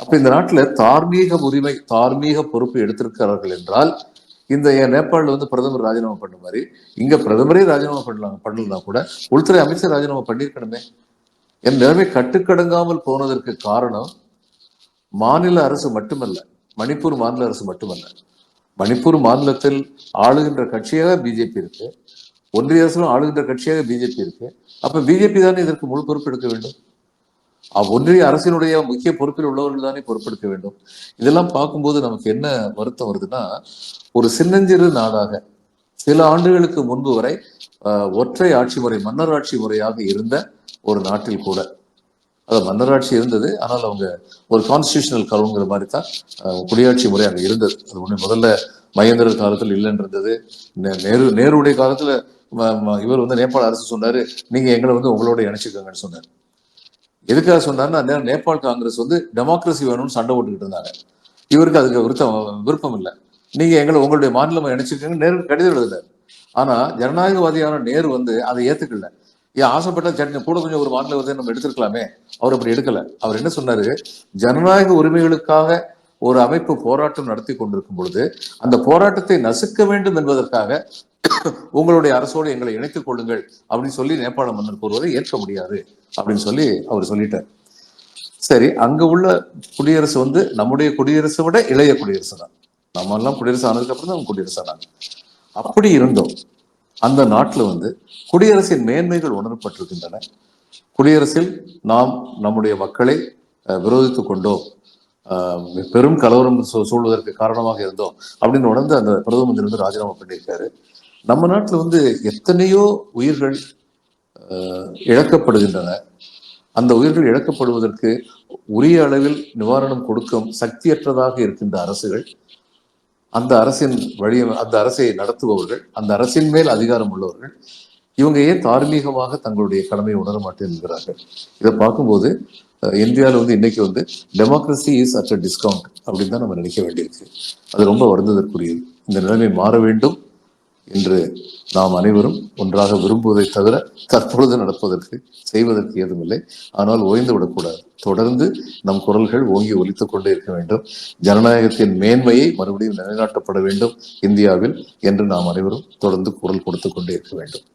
அப்ப இந்த நாட்டுல தார்மீக உரிமை, தார்மீக பொறுப்பு எடுத்திருக்கிறார்கள் என்றால், இந்த நேபாளில் வந்து பிரதமர் ராஜினாமா பண்ண மாதிரி இங்க பிரதமரே ராஜினாமா பண்ணலாம் கூட உள்துறை அமைச்சர் ராஜினாமா பண்ணிருக்கணுமே. என் நிலைமை கட்டுக்கடங்காமல் போனதற்கு காரணம் மாநில அரசு மட்டுமல்ல, மணிப்பூர் மாநில அரசு மட்டுமல்ல. மணிப்பூர் மாநிலத்தில் ஆளுகின்ற கட்சியாக பிஜேபி இருக்கு, ஒன்றிய அரசிலும் ஆளுகின்ற கட்சியாக பிஜேபி இருக்கு. அப்ப பிஜேபி தானே இதற்கு முழு பொறுப்பு எடுக்க வேண்டும். ஒன்றிய அரசினுடைய முக்கிய பொறுப்பில் உள்ளவர்கள் தானே பொறுப்பெடுக்க வேண்டும். இதெல்லாம் பார்க்கும்போது நமக்கு என்ன வருத்தம் வருதுன்னா, ஒரு சின்னஞ்சிறு நாடாக சில ஆண்டுகளுக்கு முன்பு வரை ஒற்றை ஆட்சி முறை, மன்னர் ஆட்சி முறையாக இருந்த ஒரு நாட்டில் கூட, அது மன்னராட்சி இருந்தது, ஆனால் அவங்க ஒரு கான்ஸ்டியூஷனல் கவுங்கிற மாதிரி தான் குடியாட்சி முறை அங்கே இருந்தது. அது ஒன்று முதல்ல மகேந்திரர் காலத்தில் இல்லைன்னு இருந்தது. நேருடைய காலத்துல இவர் வந்து நேபாள அரசு சொன்னாரு, நீங்க எங்களை வந்து உங்களோட இணைச்சுக்கோங்கன்னு சொன்னார். எதுக்காக சொன்னாருன்னா, நேபாள் காங்கிரஸ் வந்து டெமோக்ரஸி வேணும்னு சண்டை போட்டுக்கிட்டு இருந்தாங்க. இவருக்கு அதுக்கு விருப்பம் இல்லை. நீங்க எங்களை உங்களுடைய மாநிலம் இணைச்சிருக்கீங்க நேரு கடிதம் எழுதுனார். ஆனா ஜனநாயகவாதியான நேரு வந்து அதை ஏத்துக்கல. ஏன் ஆசைப்பட்ட சட்னி கூட கொஞ்சம் ஒரு மாநில வந்து நம்ம எடுத்திருக்கலாமே, அவர் அப்படி எடுக்கல. அவர் என்ன சொன்னாரு, ஜனநாயக உரிமைகளுக்காக ஒரு அமைப்பு போராட்டம் நடத்தி கொண்டிருக்கும் பொழுது அந்த போராட்டத்தை நசுக்க வேண்டும் என்பதற்காக உங்களுடைய அரசோடு எங்களை இணைத்துக் கொள்ளுங்கள் அப்படின்னு சொல்லி நேபாள மன்னர் கூறுவதை ஏற்க முடியாது அப்படின்னு சொல்லி அவர் சொல்லிட்டார். சரி, அங்க உள்ள குடியரசு வந்து நம்முடைய குடியரசை விட இளைய குடியரசு தான். நம்ம எல்லாம் குடியரசு ஆனதுக்கு அப்புறம் தான் குடியரசு ஆனாங்க. அப்படி இருந்தோம் அந்த நாட்டில் வந்து குடியரசின் மேன்மைகள் உணரப்பட்டிருக்கின்றன. குடியரசில் நாம் நம்முடைய மக்களை விரோதித்துக் கொண்டோம், பெரும் கலவரம் சூழ்வதற்கு காரணமாக இருந்தோம் அப்படின்னு உணர்ந்து அந்த பிரதம மந்திரி வந்து ராஜினாமா பண்ணியிருக்காரு. நம்ம நாட்டில் வந்து எத்தனையோ உயிர்கள் இழக்கப்படுகின்றன. அந்த உயிர்கள் இழக்கப்படுவதற்கு உரிய அளவில் நிவாரணம் கொடுக்கும் சக்தியற்றதாக இருக்கின்ற அரசுகள், அந்த அரசின் வழி, அந்த அரசை நடத்துபவர்கள், அந்த அரசின் மேல் அதிகாரம் உள்ளவர்கள், இவங்க ஏன் தார்மீகமாக தங்களுடைய கடமையை உணர மாட்டேன் என்கிறார்கள். இதை பார்க்கும்போது இந்தியாவில் வந்து இன்னைக்கு வந்து democracy is at a discount அப்படின்னு தான் நம்ம நினைக்க வேண்டியிருக்கு. அது ரொம்ப வருந்ததற்குரியது. இந்த நிலைமை மாற வேண்டும் என்று நாம் அனைவரும் ஒன்றாக விரும்புவதை தவிர தற்பொழுது நடப்பதற்கு செய்வதற்கு ஏதுமில்லை. ஆனால் ஓய்ந்து விடக்கூடாது. தொடர்ந்து நம் குரல்கள் ஓங்கி ஒலித்துக் கொண்டே இருக்க வேண்டும். ஜனநாயகத்தின் மேன்மையை மறுபடியும் நிலைநாட்டப்பட வேண்டும் இந்தியாவில் என்று நாம் அனைவரும் தொடர்ந்து குரல் கொடுத்துக் கொண்டே இருக்க வேண்டும்.